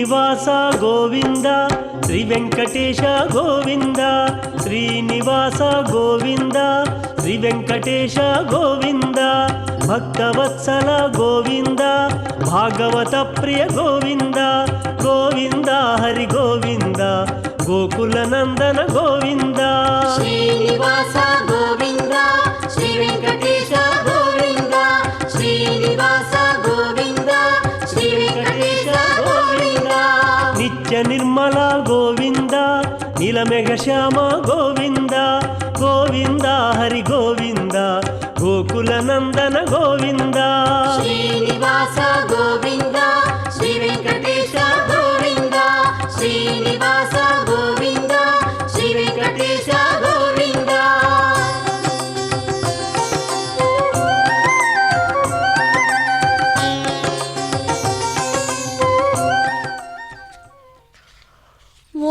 శ్రీనివాస గోవింద శ్రీ వెంకటేశ గోవింద శ్రీనివాస గోవింద శ్రీ వెంకటేశ గోవింద భక్తవత్సల గోవింద భాగవత ప్రియ గోవింద గోవింద హరి గోవింద గోకుల నందన గోవింద శ్రీనివాస గోవింద శ్రీ వెంకటేశ గోవింద శ్రీనివాస గోవింద శ్రీ వెంకటేశ గోవింద నిత్య నిర్మల గోవింద నీలమేఘ శ్యామ గోవింద గోవింద హరి గోవింద గోకుల నందన గోవింద శ్రీనివాస గోవింద శ్రీ వెంకటేశ గోవింద శ్రీనివాస గోవింద శ్రీ వెంకటేశ గోవింద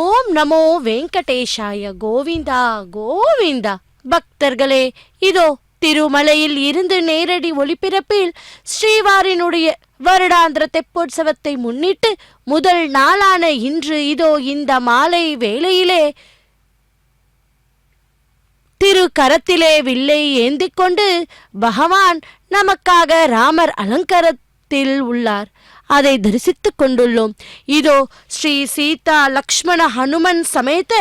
ஓம் நமோ வெங்கடேஷாய கோவிந்தா கோவிந்தா. பக்தர்களே, இதோ திருமலையில் இருந்து நேரடி ஒளிபரப்பில் ஸ்ரீவாரினுடைய வருடாந்திர தெப்போற்சவத்தை முன்னிட்டு முதல் நாளான இன்று இதோ இந்த மாலை வேளையிலே திரு கரத்திலே வில்லை ஏந்திக் கொண்டு பகவான் நமக்காக ராமர் அலங்காரத்தில் உள்ளார். அதை தரிசித்துக் கொண்டுள்ளோம். இதோ ஸ்ரீ சீதா லக்ஷ்மண ஹனுமன் சமேத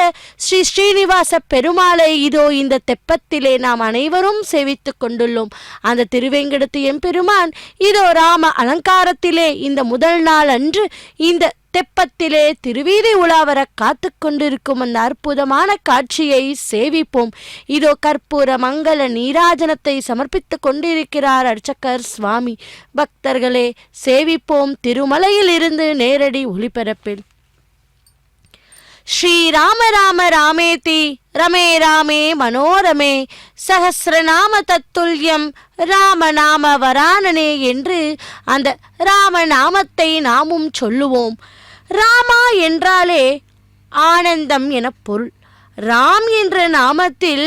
ஸ்ரீ ஸ்ரீனிவாச பெருமாளை இதோ இந்த தெப்பத்திலே நாம் அனைவரும் சேவித்துக் கொண்டுள்ளோம். அந்த திருவேங்கடத்து எம்பெருமான் இதோ ராம அலங்காரத்திலே இந்த முதல் நாள் அன்று இந்த தெப்பத்திலே திருவீதி உலாவர காத்து கொண்டிருக்கும் அந்த அற்புதமான காட்சியை சேவிப்போம். இதோ கற்பூர மங்கள நீராஜனத்தை சமர்ப்பித்துக் கொண்டிருக்கிறார் அர்ச்சகர் சுவாமி. பக்தர்களே, சேவிப்போம் திருமலையில் இருந்து நேரடி ஒளிபரப்பில். ஸ்ரீராம ராம ராமேதி ரமே ராமே மனோரமே சஹஸ்ரநாம தத்துல்யம் ராமநாம வரானனே என்று அந்த ராமநாமத்தை நாமும் சொல்லுவோம். ராமா என்றாலே ஆனந்தம் என பொருள். ராம் என்ற நாமத்தில்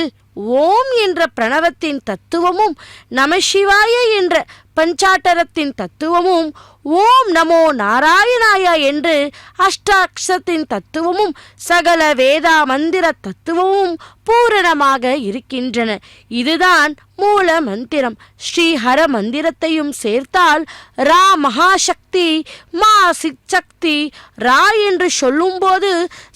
ஓம் என்ற பிரணவத்தின் தத்துவமும் நமசிவாய என்ற பஞ்சாட்டரத்தின் தத்துவமும் ஓம் நமோ நாராயணாய என்று அஷ்டாட்சரத்தின் தத்துவமும் சகல வேதா மந்திர தத்துவமும் பூரணமாக இருக்கின்றன. இதுதான் மூல மந்திரம். ஸ்ரீஹர மந்திரத்தையும் சேர்த்தால் ரா மகாசக்தி மா சிற்சக்தி. ரா என்று சொல்லும்போது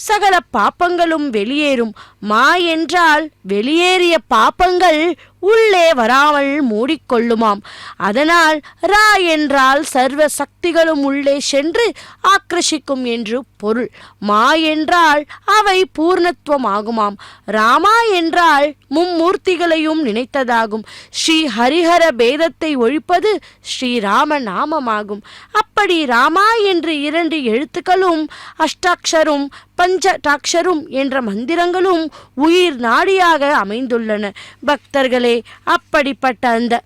சகல பாப்பங்களும் வெளியேறும். மா என்றால் வெளியேறிய பாப்பங்கள் உள்ளே வராமல் மூடிக்கொள்ளுமாம். அதனால் ரா என்றால் சர்வ சக்திகளும் உள்ளே சென்று ஆக்கிரசிக்கும் என்று பொருள். மா என்றால் அவை பூர்ணத்துவம் ஆகுமாம். ராமா என்றால் மும்மூர்த்திகளையும் நினைத்ததாகும். ஸ்ரீ ஹரிஹர பேதத்தை ஒழிப்பது ஸ்ரீராம நாமமாகும். அப்படி ராமா என்று 2 எழுத்துக்களும் அஷ்டாட்சரும் பஞ்சடாட்சரும் என்ற மந்திரங்களும் உயிர் நாடியாக அமைந்துள்ளன. பக்தர்களே, அப்படிப்பட்ட அந்த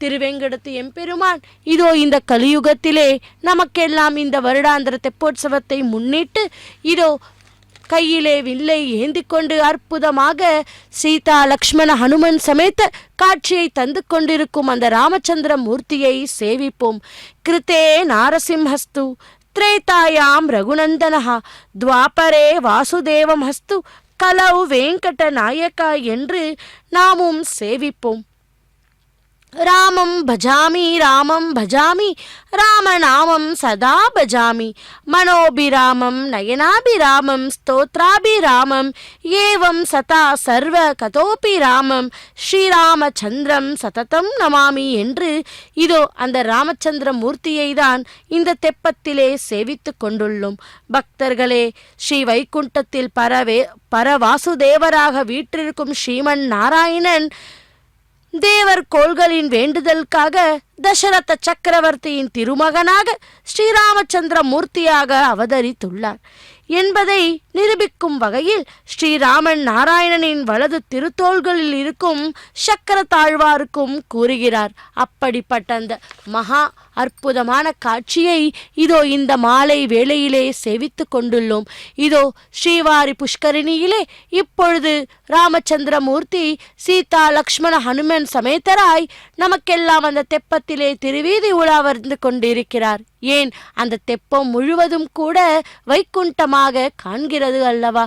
திருவேங்கடத்து எம்பெருமான் இதோ இந்த கலியுகத்திலே நமக்கெல்லாம் இந்த வருடாந்திர தெப்போற்சவத்தை முன்னிட்டு இதோ கையிலே வில்லை ஏந்தி கொண்டு அற்புதமாக சீதா லக்ஷ்மண ஹனுமன் சமேத காட்சியை தந்து கொண்டிருக்கும் அந்த ராமச்சந்திர மூர்த்தியை சேவிப்போம். கிருத்தே நாரசிம்ஹஸ்து திரேதாயாம் ரகுநந்தனஹ துவாபரே வாசுதேவம் ஹஸ்து கலௌ வெங்கட நாயகா என்று நாமும் சேவிப்போம். ராமம் பஜாமி ராமநாமம் சதா பஜாமி மனோபிராமம் நயனாபிராமம் ஸ்தோத்ராபிராமம் ஏவம் சதா சர்வ கதோபி ராமம் ஸ்ரீராமச்சந்திரம் சததம் நமாமி என்று இதோ அந்த ராமச்சந்திர மூர்த்தியை தான் இந்த தெப்பத்திலே சேவித்து கொண்டுள்ளோம். பக்தர்களே, ஸ்ரீ வைகுண்டத்தில் பரவாசுதேவராக வீற்றிருக்கும் ஸ்ரீமன் நாராயணன் தேவர் கோள்களின் வேண்டுதலுக்காக தசரத சக்கரவர்த்தியின் திருமகனாக ஸ்ரீராமச்சந்திர மூர்த்தியாக அவதரித்துள்ளார் என்பதை நிரூபிக்கும் வகையில் ஸ்ரீராமன் நாராயணனின் வலது திருத்தோள்களில் இருக்கும் சக்கர தாழ்வாருக்கும் கூறுகிறார். அப்படிப்பட்ட அந்த மகா அற்புதமான காட்சியை இதோ இந்த மாலை வேளையிலே சேவித்து கொண்டுள்ளோம். இதோ ஸ்ரீவாரி புஷ்கரிணியிலே இப்பொழுது ராமச்சந்திர மூர்த்தி சீதா லக்ஷ்மண ஹனுமன் சமேதராய் நமக்கெல்லாம் அந்த தெப்பத்திலே திருவீதி உலா வந்து கொண்டிருக்கிறார். ஏன் அந்த தெப்பம் முழுவதும் கூட வைகுண்டமாக காண்கிறது அல்லவா?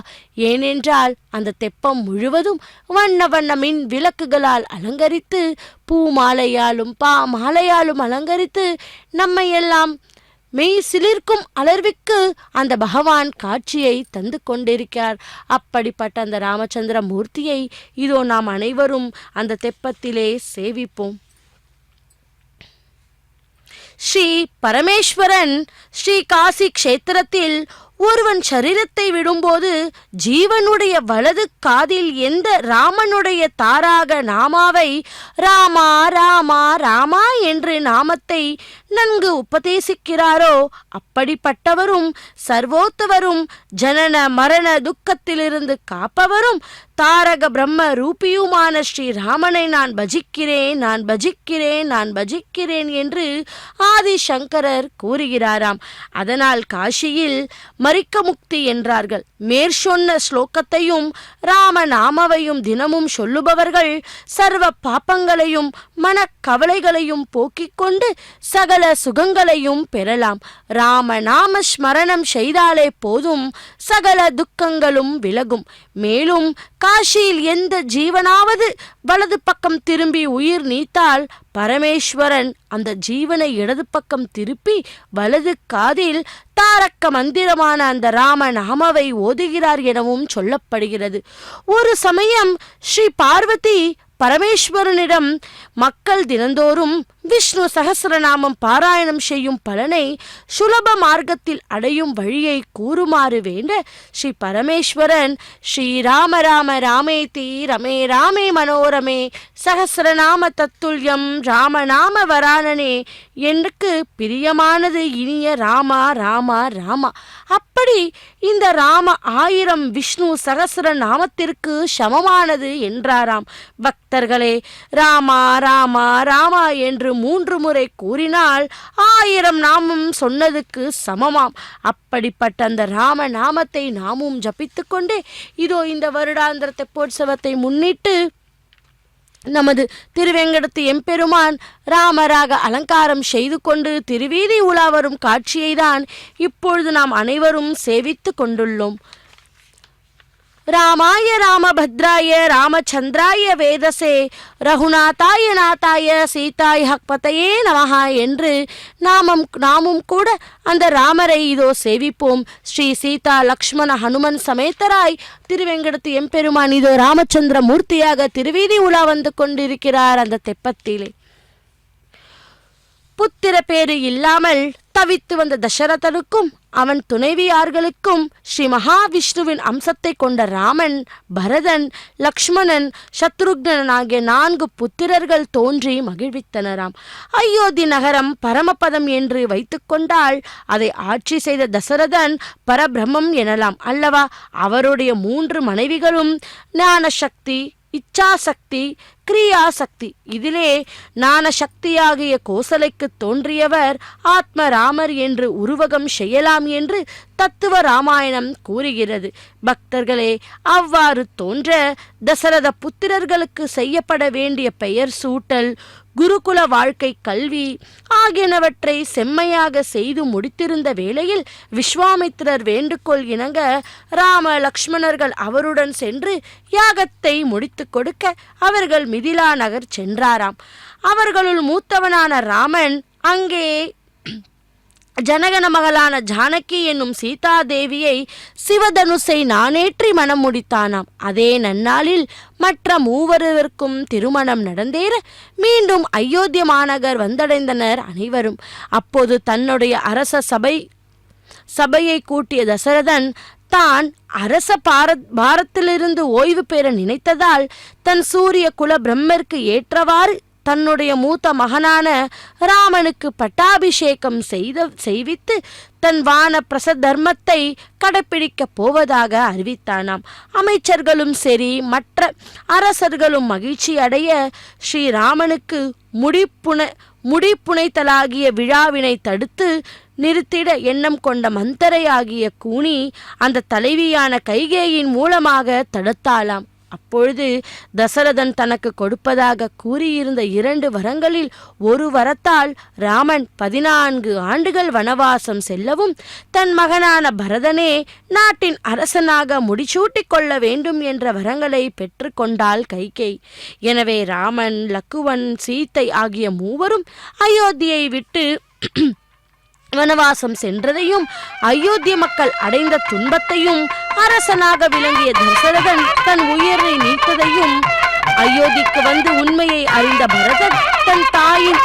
ஏனென்றால் அந்த தெப்பம் முழுவதும் வண்ண வண்ண மின் விளக்குகளால் அலங்கரித்து பூ மாலையாலும் மாலையாலும் அலங்கரித்து நம்மையெல்லாம் மெய் சிலிர்க்கும் அளவிற்கு அந்த பகவான் காட்சியை தந்து கொண்டிருக்கிறார். அப்படிப்பட்ட அந்த ராமச்சந்திர மூர்த்தியை இதோ நாம் அனைவரும் அந்த தெப்பத்திலே சேவிப்போம். ஸ்ரீ பரமேஸ்வரன் ஸ்ரீ காசி க்ஷேத்திரத்தில் ஒருவன் சரீரத்தை விடும்போது ஜீவனுடைய வலது காதில் எந்த ராமனுடைய தாராக நாமாவை ராமா ராமா ராமா என்று நாமத்தை நன்கு உபதேசிக்கிறாரோ அப்படிப்பட்டவரும் சர்வோத்தவரும் ஜனன மரண துக்கத்திலிருந்து காப்பவரும் தாரக பிரம்ம ரூபியுமான ஸ்ரீ ராமனை நான் பஜிக்கிறேன், நான் பஜிக்கிறேன், நான் பஜிக்கிறேன் என்று ஆதிசங்கரர் கூறுகிறாராம். அதனால் காசியில் மரிக்க முக்தி என்றார்கள். மேற்சொன்ன ஸ்லோகத்தையும் ராமநாமாவையும் தினமும் சொல்லுபவர்கள் சர்வ பாப்பங்களையும் மனக்கவலைகளையும் போக்கிக் கொண்டு சகல சுகங்களையும் பெறலாம். ராமநாம ஸ்மரணம் செய்தாலே போதும், சகல துக்கங்களும் விலகும். மேலும் காசியில் எந்த ஜீவனாவது வலது பக்கம் திரும்பி உயிர் நீத்தால் பரமேஸ்வரன் அந்த ஜீவனை இடது பக்கம் திருப்பி வலது காதில் தாரக்க மந்திரமான அந்த ராமநாமாவை ஓதுகிறார் எனவும் சொல்லப்படுகிறது. ஒரு சமயம் ஸ்ரீ பார்வதி பரமேஸ்வரனிடம் மக்கள் தினந்தோறும் விஷ்ணு சகஸ்ரநாமம் பாராயணம் செய்யும் பலனை சுலப மார்க்கத்தில் அடையும் வழியை கூறுமாறு வேண்ட ஸ்ரீ பரமேஸ்வரன் ஸ்ரீ ராம ராம ராமேதி ரமே ராமே மனோரமே சகஸ்ரநாம தத்துல்யம் ராமநாம வரானனே எனக்கு பிரியமானது இனிய ராமா ராமா ராமா. அப்படி இந்த ராம 1000 விஷ்ணு சகஸ்ர நாமத்திற்கு சமமானது என்றாராம். பக்தர்களே, ராமா ராமா ராமா என்று 3 முறை கூறினால் 1000 நாமம் சொன்னதுக்கு சமமாம். அப்படிப்பட்ட அந்த ராம நாமத்தை நாமும் ஜபித்து கொண்டே இதோ இந்த வருடாந்திர தெப்போற்சவத்தை முன்னிட்டு நமது திருவேங்கடத்து எம்பெருமான் ராமராக அலங்காரம் செய்து கொண்டு திருவீதி உலா வரும் காட்சியை தான் இப்பொழுது நாம் அனைவரும் சேவித்து கொண்டுள்ளோம். ராமாய ராமபத்ராய ராமச்சந்திராய வேதசே ரகுநாதாய நாதாய சீதாய ஹக்பதையே நமஹா என்று நாமும் கூட அந்த ராமரை இதோ சேவிப்போம். ஸ்ரீ சீதா லக்ஷ்மண ஹனுமன் சமேதராய் திருவெங்கடத்து எம்பெருமான் இதோ ராமச்சந்திர மூர்த்தியாக திருவீதி உலா வந்து கொண்டிருக்கிறார் அந்த தெப்பத்திலே. புத்திர பேரு இல்லாமல் தவித்து வந்த தசரதனுக்கும் அவன் துணைவியார்களுக்கும் ஸ்ரீ மகாவிஷ்ணுவின் அம்சத்தை கொண்ட ராமன், பரதன், லக்ஷ்மணன், சத்ருக்னன் ஆகிய 4 புத்திரர்கள் தோன்றி மகிழ்வித்தனராம். அயோத்தி நகரம் பரமபதம் என்று வைத்துக்கொண்டால் அதை ஆட்சி செய்த தசரதன் பரபிரம்மம் எனலாம் அல்லவா? அவருடைய 3 மனைவிகளும் ஞானசக்தி, இச்சாசக்தி, கிரியாசக்தி. இதிலே ஞான சக்தியாகிய கோசலைக்கு தோன்றியவர் ஆத்ம ராமர் என்று உருவகம் செய்யலாம் என்று தத்துவ ராமாயணம் கூறுகிறது. பக்தர்களே, அவ்வாறு தோன்ற தசரத புத்திரர்களுக்கு செய்யப்பட வேண்டிய பெயர் சூட்டல், குருகுல வாழ்க்கை, கல்வி ஆகியனவற்றை செம்மையாக செய்து முடித்திருந்த வேளையில் விஸ்வாமித்திரர் வேண்டுகோள் இணங்க ராம லக்ஷ்மணர்கள் அவருடன் சென்று யாகத்தை முடித்து கொடுக்க அவர்கள் மிதிலா நகர் சென்றாராம். அவர்களுள் மூத்தவனான ராமன் அங்கே ஜனகன மகளான ஜானகி என்னும் சீதாதேவியை சிவதனுசை நானேற்றி மனம் முடித்தானாம். அதே நன்னாளில் மற்ற 3 திருமணம் நடந்தேற மீண்டும் அயோத்திய மாநகர் வந்தடைந்தனர் அனைவரும். அப்போது தன்னுடைய அரச சபையை கூட்டிய தசரதன் தான் அரச பாரத்திலிருந்து ஓய்வு பெற நினைத்ததால் தன் சூரிய குல பிரம்மருக்கு ஏற்றவாறு தன்னுடைய மூத்த மகனான ராமனுக்கு பட்டாபிஷேகம் செய்வித்து தன் வான பிரச தர்மத்தை கடைப்பிடிக்கப் போவதாக அறிவித்தானாம். அமைச்சர்களும் சரி மற்ற அரசர்களும் மகிழ்ச்சி அடைய ஸ்ரீராமனுக்கு முடிப்புனைத்தலாகிய விழாவினை தடுத்து நிறுத்திட எண்ணம் கொண்ட மந்தரை ஆகிய கூனி அந்த தலைவியான கைகேயின் மூலமாக தடுத்தாளாம். அப்பொழுது தசரதன் தனக்கு கொடுப்பதாக கூறியிருந்த 2 வரங்களில் ஒரு வரத்தால் ராமன் 14 ஆண்டுகள் வனவாசம் செல்லவும் தன் மகனான பரதனே நாட்டின் அரசனாக முடிசூட்டிக் கொள்ள வேண்டும் என்ற வரங்களை பெற்று கொண்டாள் கைகேயி. எனவே ராமன், லக்குவன், சீத்தை ஆகிய 3 அயோத்தியை விட்டு வனவாசம் சென்றதையும் அயோத்திய மக்கள் அடைந்த துன்பத்தையும் அரசனாக விளங்கிய தசரதன் தன் உயிரை நீத்ததையும் அயோத்திக்கு வந்து உண்மையை அறிந்த பரதன் தன் தாயின்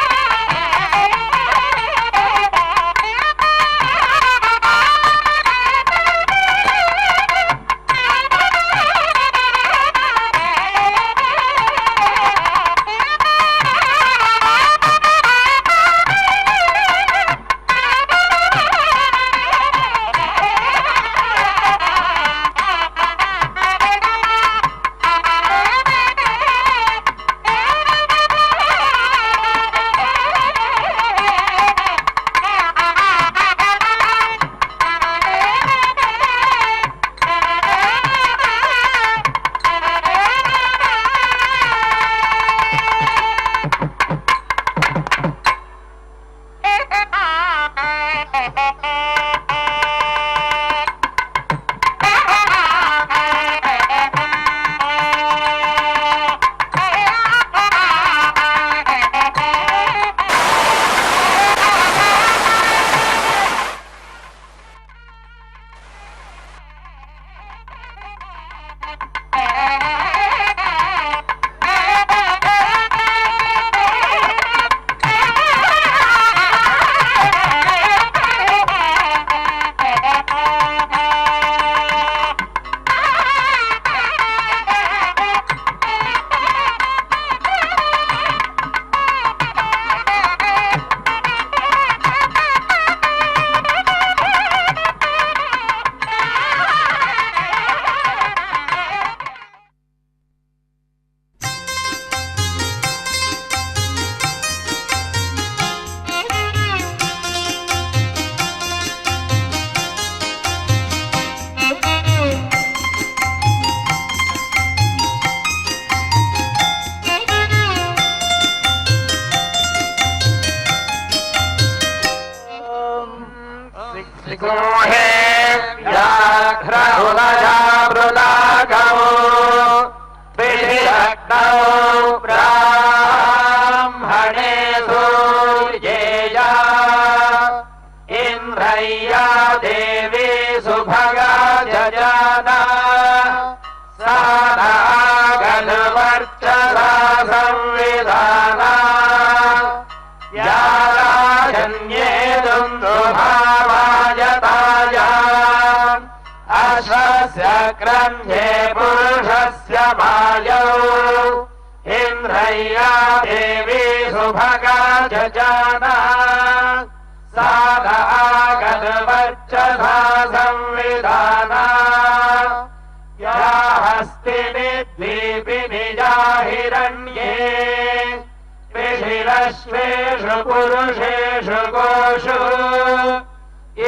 पुरुषेषु गोषु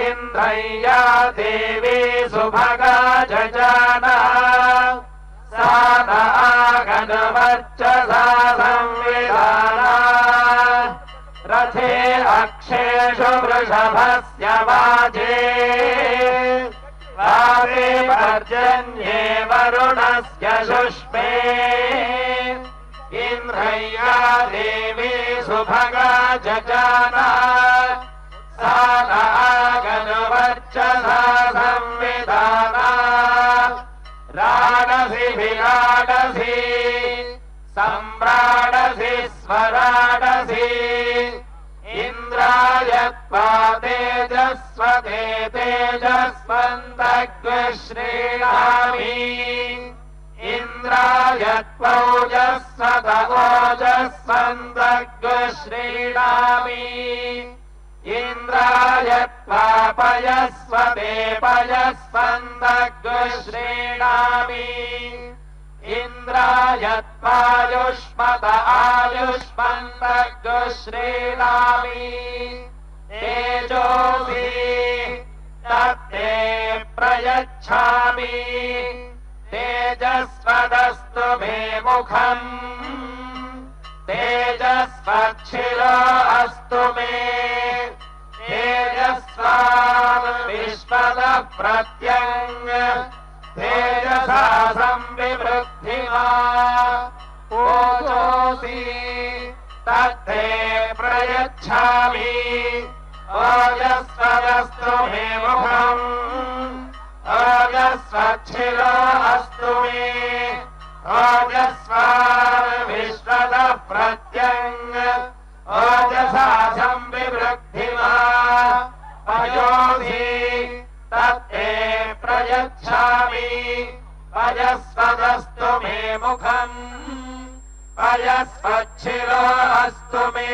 इन्द्रय्या देवी सुभगा जजाना सा नागनवर्चसा संविधाना रथे अक्षेषु वृषभस्य वाजे वारे पर्जन्ये वरुणस्य शुष्मे इन्द्रय्या देवी सुभगा जजाना सा नागनवर्चसा संविधाना राडसि विराडसि सम्राडसि स्वराडसि इन्द्राय त्वा तेजस्वते तेजस्वन्तग्श्रीणामि इन्द्राय त्वौजस्वत ओजस्वन्तग्श्रीणामि इन्द्राय त्वा पयस्वते पयस्वन्तग्श्रीणामि इन्द्राय त्वायुष्मत आयुष्मन्तग्श्रीणामि तेजोऽसि तत्ते प्रयच्छामि तेजस्वदस्तु मे मुखम् तेजस्वच्छिरो अस्तु मे तेजस्वान् विश्वदः प्रत्यङ् तेजसा संविवृद्धिमा ओजोऽसि तत्ते प्रयच्छामि ओजस्वदस्तु मे मुखम् ओजस्वच्छिरो अस्तु मे ओजस्वान् विश्वदः प्रत्यङ् ओजसा संविवृद्धिमा पयोऽसि तत्ते प्रयच्छामि पयस्वदस्तु मे मुखम् पयस्वच्छिरो अस्तु मे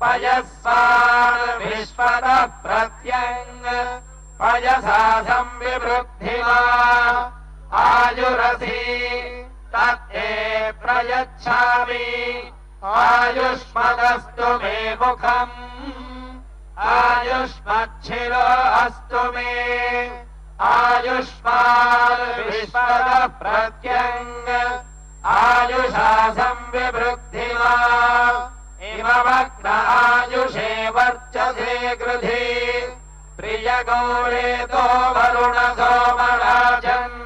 पयस्वान् विश्वदः प्रत्यङ् पयसा संविवृद्धिमा आयुरसि तत्ते प्रयच्छामि आयुष्मदस्तु मे मुखम् आयुष्मच्छिरो अस्तु मे आयुष्मान् विश्वदः प्रत्यङ् आयुषा संविवृद्धिमा इममग्न आयुषे वर्चसे गृधि प्रियगौरेतो वरुण सोमराजन्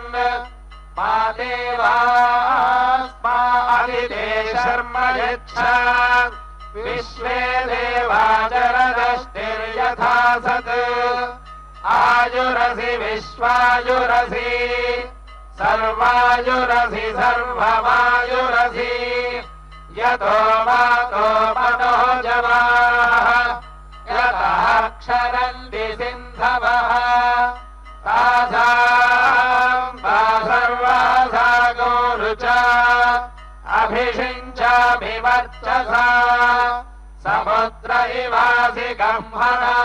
मा देवास्मा अदिते शर्म यच्छ विश्वे देवा जरदष्टिर्यथा सत् आयुरसि विश्वायुरसि सर्वायुरसि सर्वमायुरसि यतो मातो मनो जवाः यतः क्षरन्ति सिन्धवः तासाम् सर्वासा गोरुचा अभिषिञ्चाभिवर्चसा समुद्र इवासि गह्मना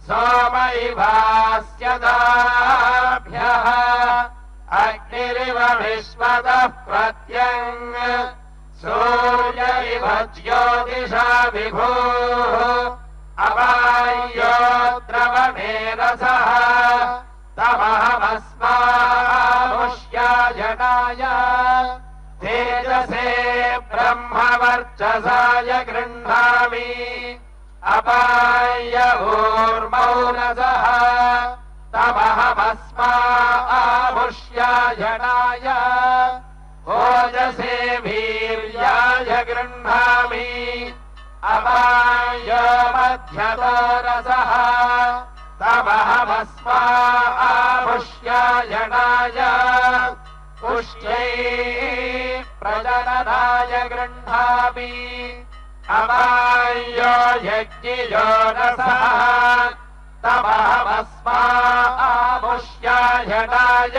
सोम इवास्यदाभ्यः अग्निरिव विश्वदः प्रत्यङ् सूर्य इव ज्योतिषा विभुः अपायो द्रवणे रसः तमहमस्मामुष्याजनाय तेजसे ब्रह्मवर्चसाय गृह्णामि अपाय ऊर्मौरसः तमहमस्मामुष्याजनाय ओजसे वीर्याय गृह्णामि अपाय मध्यतो रसः तमहमस्मामुष्याजनाय पुष्ट्यै प्रजननाय गृह्णामि अपाय यज्ञियो रसः तमहमस्मामुष्याजनाय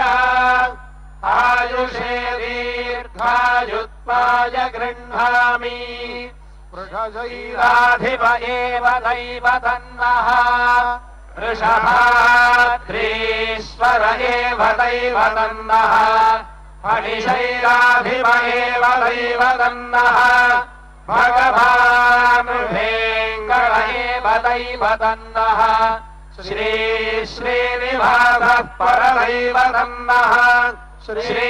आयुषे दीर्घायुत्वाय गृह्णामि वृषशैलाधिप एव दैव तन्नः वृषभाद्रीश्वर एव दैव तन्नः फणिशैलाधिप एव दैव तन्नः भगवान् वेङ्कट एव दैव तन्नः श्री श्रीनिवासः परदैव तन्नः श्री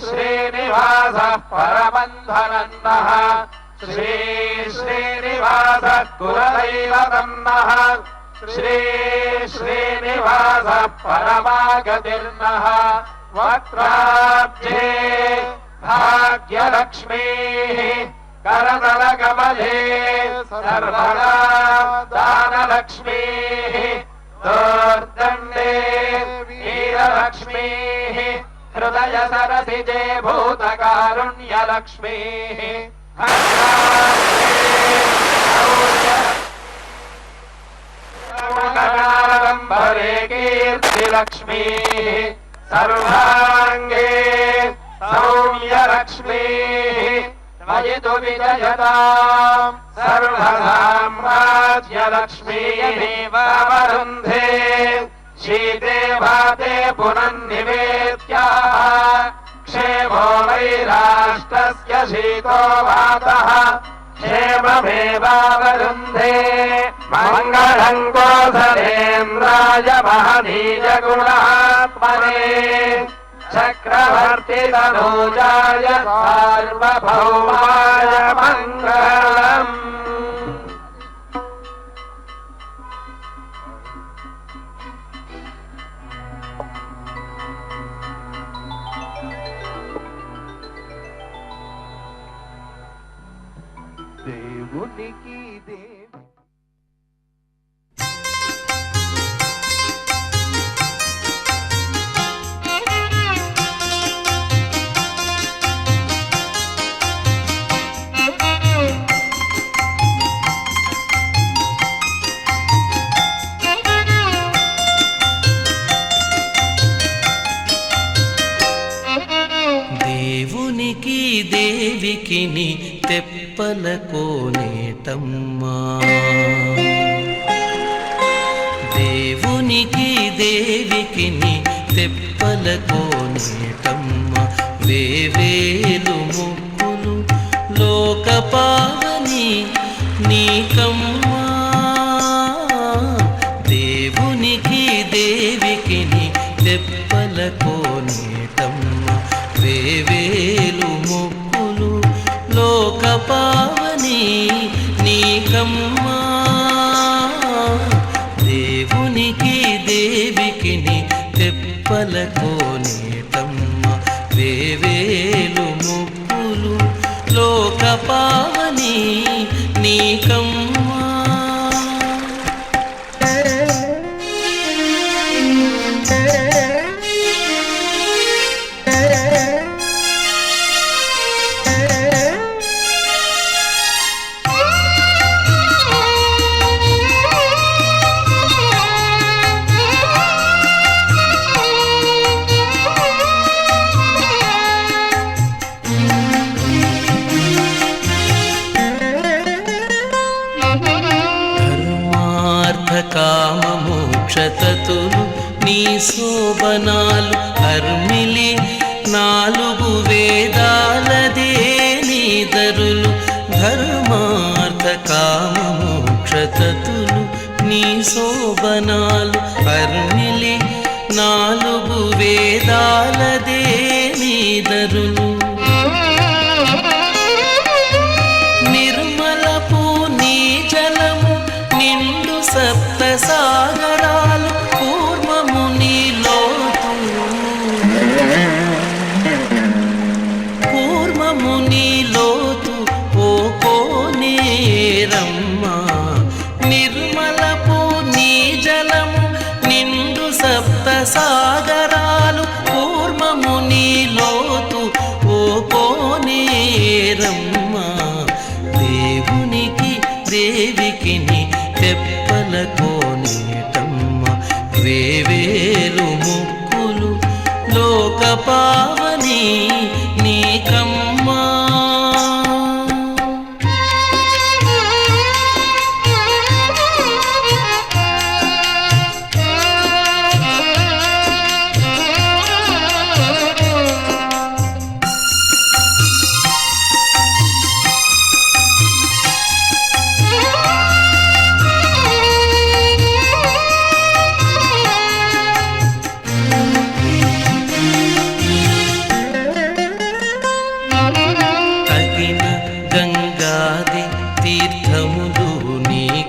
श्रीनिवासः परबन्धनन्नः श्री श्रीनिवासः कुलदैव तन्नः श्री श्रीनिवासः परमागतिर्नः वक्त्राब्जे भाग्यलक्ष्मीः करतलकमले सर्वदा दानलक्ष्मीः दोर्दण्डे वीरलक्ष्मीः हृदय सरसिजे भूतकारुण्यलक्ष्मीः हरे कीर्तिलक्ष्मीः सर्वाङ्गे सौम्यलक्ष्मीः वयतु विजयताम् सर्वसाम्राज्यलक्ष्मीः वरुन्धे शीते भाते पुनन्निवेद्याः क्षेमो वै राष्ट्रस्य शीतो वातः क्षेममेवावरुन्धे मङ्गलम् कोसलेन्द्राय महनीयगुणात् महात्मने चक्रवर्ति तनूजाय सार्वभौमाय मङ्गलम् దేవునికి దేవి దేవునికి దేవికిని తెప్పల కోనేటమ్మా దేవునికి దేవికిని తెప్పల కోనేటమ్మా వేవేలు ముక్కులు లోక పావని నీకమ్మా దేవునికి దేవికిని తెప్పల కోనేటమ్మా వేవేలు ముక్కులు లోక పావని నీకమ్మా దేవునికి దేవికిని తెప్పల కోనేటమ్మా వేవేలు ముక్కులు లోక పావని నీకమ్మా కామమోక్షతతులు నీ శోభనాలు హర్మిలి నాలుగు వేదాలదే నీ దరులు ధర్మార్థ కామమోక్షతతులు నీ శోభనాలు హర్మిలి నాలుగు వేదాలదే నీ దరులు నిర్మలపు నీ జలము నిండు సప్త సాగరాలు పూర్వము నీలోతు పూర్వము నీలోతు ఓ కోనేరమ్మా నిర్మలపు నీ జలము నిండు సప్త సాగరాలు పూర్వము నీలోతు ఓ కోనేరమ్మా దేవునికి దేవికిని తెప్పల కోనేటమ్మా వేవేలు ముక్కులు లోక పావని నీకమ్మా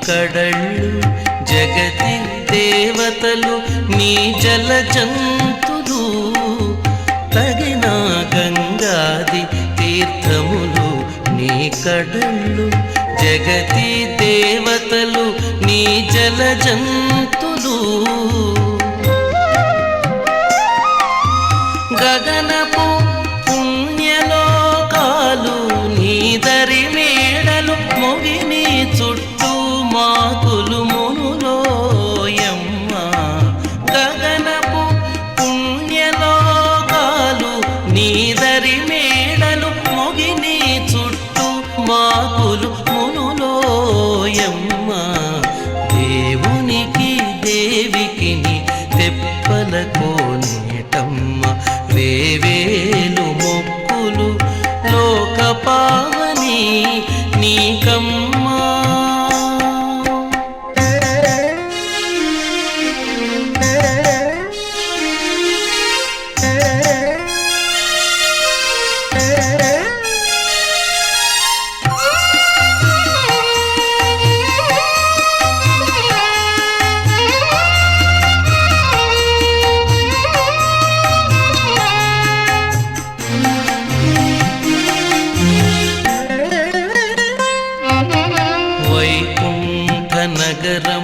కడళ్ళు జగతి దేవతలు నీ జల జంతులు తగిన గంగాది తీర్థములు నీ కడళ్ళు జగతి దేవతలు నీ జల జంతులు గగనపు పుణ్యలోకాలు నీ దరి మేడలు మొగిని చుట్టూ మాకులు మునులోయమ్మ గగనపు పుణ్యలోకాలు నీ దరి మేడలు మొగిని చుట్టూ మాకులు మునులోయమ్మ దేవునికి దేవికిని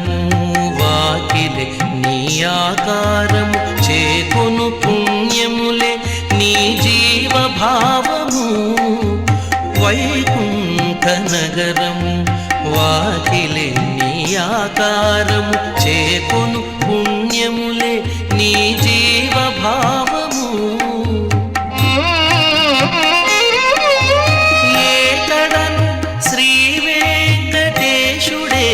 మేళము వాకిలే నీ ఆకారము చేకొను పుణ్యములే నీ జీవభావము వైకుంఠ నగరము వాకిలే నీ ఆకారము చేకొను పుణ్యములే నీ జీవభావము ఏకడను శ్రీ వెంకటేశుడే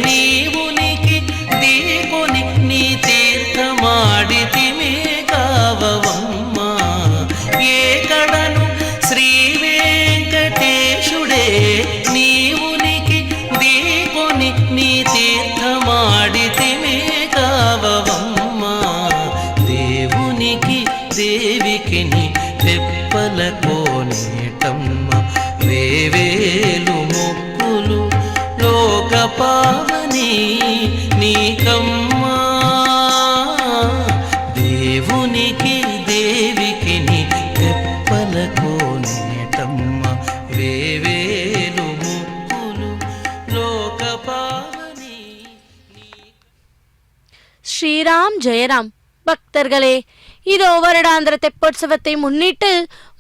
నీవునికి దీపుని నీ తీర్థమాడితిమే కావవమ్మా ఏకడను శ్రీ వెంకటేశుడే నీవునికి దీపుని నీ తీర్థమాడితిమే కావవమ్మా దేవునికి దేవికి నీ తెప్పల కోనేటమ్మ వేవేలు మొక్కులు లోకపావని నీకమ్మా దేవునికి దేవికి నీ తెప్పల కోనేటమ్మ వేవేలు మొక్కులు లోకపావని ஸ்ரீராம் ஜெயராம். பக்தர்களே, இதோ வருடாந்திர தெப்போற்சவத்தை முன்னிட்டு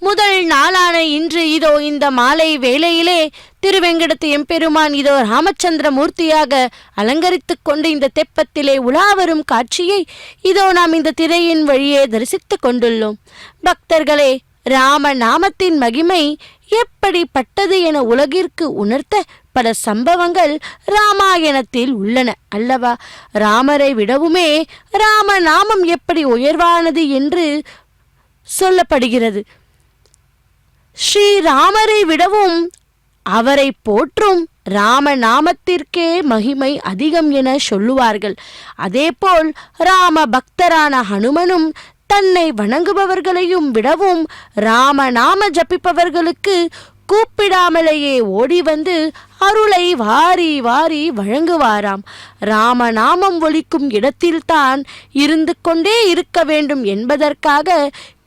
முதல் நாளான இன்று இதோ இந்த மாலை வேளையிலே திருவெங்கடத்து எம்பெருமான் இதோ ராமச்சந்திர மூர்த்தியாக அலங்கரித்துக் கொண்டு இந்த தெப்பத்திலே உலாவரும் காட்சியை இதோ நாம் இந்த திரையின் வழியே தரிசித்துக் கொண்டுள்ளோம். பக்தர்களே, ராம நாமத்தின் மகிமை எப்படிப்பட்டது என உலகிற்கு உணர்த்த பல சம்பவங்கள் ராமாயணத்தில் உள்ளன அல்லவா? ராமரை விடவுமே ராமநாமம் எப்படி உயர்வானது என்று சொல்லப்படுகிறது. ஸ்ரீராமரை விடவும் அவரை போற்றும் ராமநாமத்திற்கே மகிமை அதிகம் என சொல்லுவார்கள். அதேபோல் ராம பக்தரான ஹனுமனும் தன்னை வணங்குபவர்களையும் விடவும் ராமநாம ஜபிப்பவர்களுக்கு கூப்பிடாமலேயே ஓடி வந்து அருளை வாரி வாரி வழங்குவாராம். ராமநாமம் ஒலிக்கும் இடத்தில்தான் இருந்து கொண்டே இருக்க வேண்டும் என்பதற்காக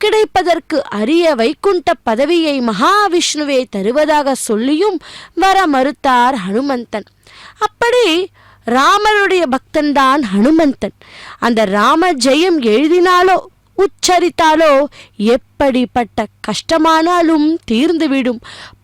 கிடைப்பதற்கு அரிய வைகுண்ட பதவியை மகாவிஷ்ணுவே தருவதாக சொல்லியும் வர மறுத்தார் ஹனுமந்தன். அப்படி ராமருடைய பக்தன்தான் ஹனுமந்தன். அந்த ராம ஜெயம் எழுதினாலோ உச்சரித்தாலோ எப்படிப்பட்ட கஷ்டமானாலும் தீர்ந்துவிடும்,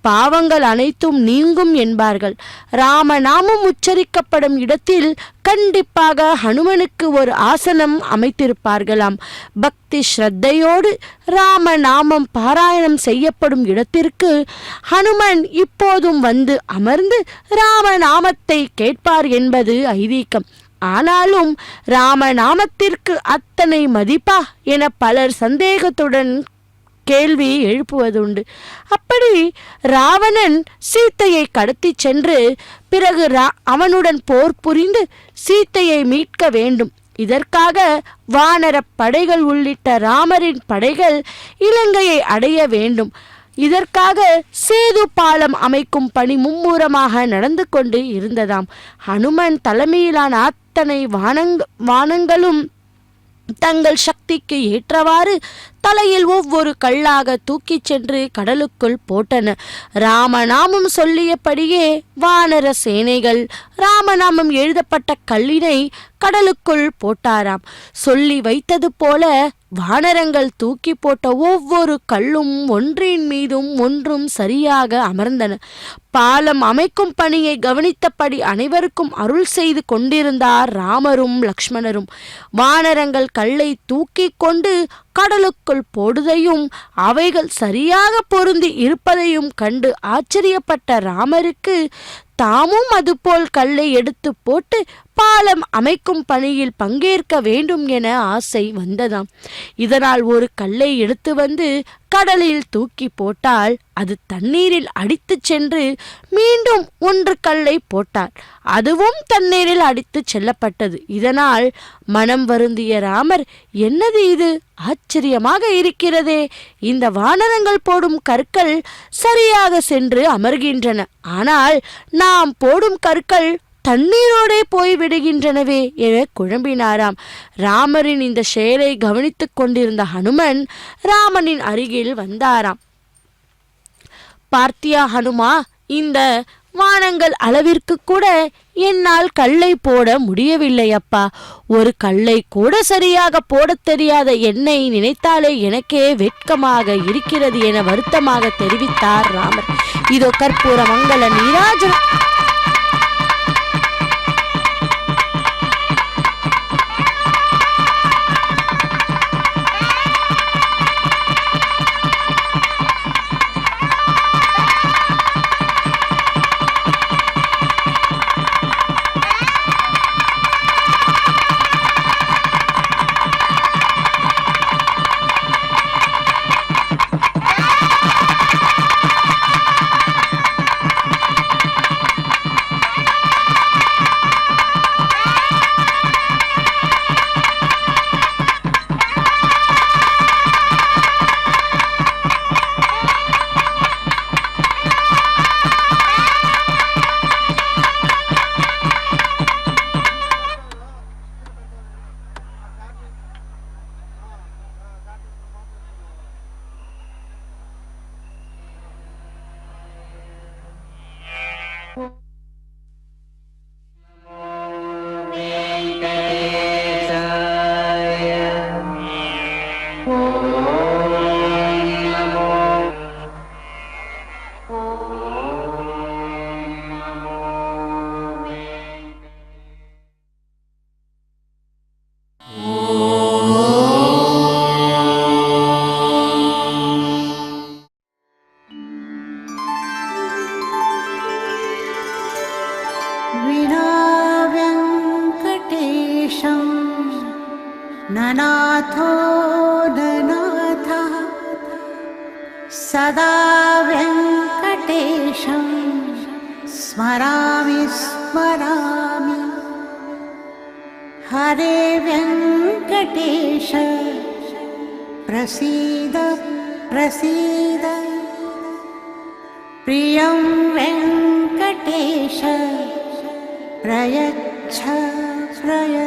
பாவங்கள் அனைத்தும் நீங்கும் என்பார்கள். ராமநாமம் உச்சரிக்கப்படும் இடத்தில் கண்டிப்பாக ஹனுமனுக்கு ஒரு ஆசனம் அமைத்திருப்பார்களாம். பக்தி ஸ்ரத்தையோடு ராமநாமம் பாராயணம் செய்யப்படும் இடத்திற்கு ஹனுமன் இப்போதும் வந்து அமர்ந்து ராமநாமத்தை கேட்பார் என்பது ஐதீகம். ஆனாலும் ராமநாமத்திற்கு அத்தனை மதிப்பா என பலர் சந்தேகத்துடன் கேள்வி எழுப்புவதுண்டு. அப்படி ராவணன் சீத்தையை கடத்தி சென்று பிறகு அவனுடன் போர் புரிந்து சீத்தையை மீட்க வேண்டும். இதற்காக வானர படைகள் உள்ளிட்ட ராமரின் படைகள் இலங்கையை அடைய வேண்டும். இதற்காக சேது பாலம் அமைக்கும் பணி மும்முரமாக நடந்து கொண்டு இருந்ததாம். ஹனுமன் தலைமையிலான அத்தனை வானங்களும் தங்கள் சக்திக்கு ஏற்றவாறு தலையில் ஒவ்வொரு கல்லாக தூக்கிச் சென்று கடலுக்குள் போட்டன. ராமநாமம் சொல்லியபடியே வானர சேனைகள் ராமநாமம் எழுதப்பட்ட கல்லினை கடலுக்குள் போட்டாராம். சொல்லி வைத்தது போல வானரங்கள் தூக்கி போட்ட ஒவ்வொரு கல்லும் ஒன்றின் மீதும் ஒன்றும் சரியாக அமர்ந்தன. பாலம் அமைக்கும் பணியை கவனித்தபடி அனைவருக்கும் அருள் செய்து கொண்டிருந்தார் ராமரும் லக்ஷ்மணரும். வானரங்கள் கல்லை தூக்கி கொண்டு கடலுக்குள் போடுதையும் அவைகள் சரியாக பொருந்தி இருப்பதையும் கண்டு ஆச்சரியப்பட்ட ராமருக்கு தாமும் அதுபோல் கல்லை எடுத்து போட்டு பாலம் அமைக்கும் பணியில் பங்கேற்க வேண்டும் என ஆசை வந்ததாம். இதனால் ஒரு கல்லை எடுத்து வந்து கடலில் தூக்கி போட்டால் அது தண்ணீரில் அடித்து சென்று மீண்டும் ஒன்று கல்லை போட்டார். அதுவும் தண்ணீரில் அடித்து செல்லப்பட்டது. இதனால் மனம் வருந்திய ராமர், என்னது இது, ஆச்சரியமாக இருக்கிறதே, இந்த வானரங்கள் போடும் கற்கள் சரியாக சென்று அமர்கின்றன, ஆனால் நாம் போடும் கற்கள் தண்ணீரோடே போய் விடுகின்றனவே என குழம்பினாராம். ராமரின் இந்த செயலை கவனித்துக் கொண்டிருந்த ஹனுமன் ராமனின் அருகில் வந்தாராம். பார்த்தியா ஹனுமா, இந்த வானங்கள் அளவிற்கு கூட என்னால் கல்லை போட முடியவில்லை அப்பா. ஒரு கல்லை கூட சரியாக போடத் தெரியாத என்னை நினைத்தாலே எனக்கே வெட்கமாக இருக்கிறது என வருத்தமாக தெரிவித்தார் ராமர். இதோ கற்பூர மங்கள நீராஜனம். ननाथो ननाथः सदा वेङ्कटेशं स्मरामि स्मरामि हरे वेङ्कटेश प्रसीद प्रसीद प्रियं वेङ्कटेश प्रयच्छ प्रयच्छ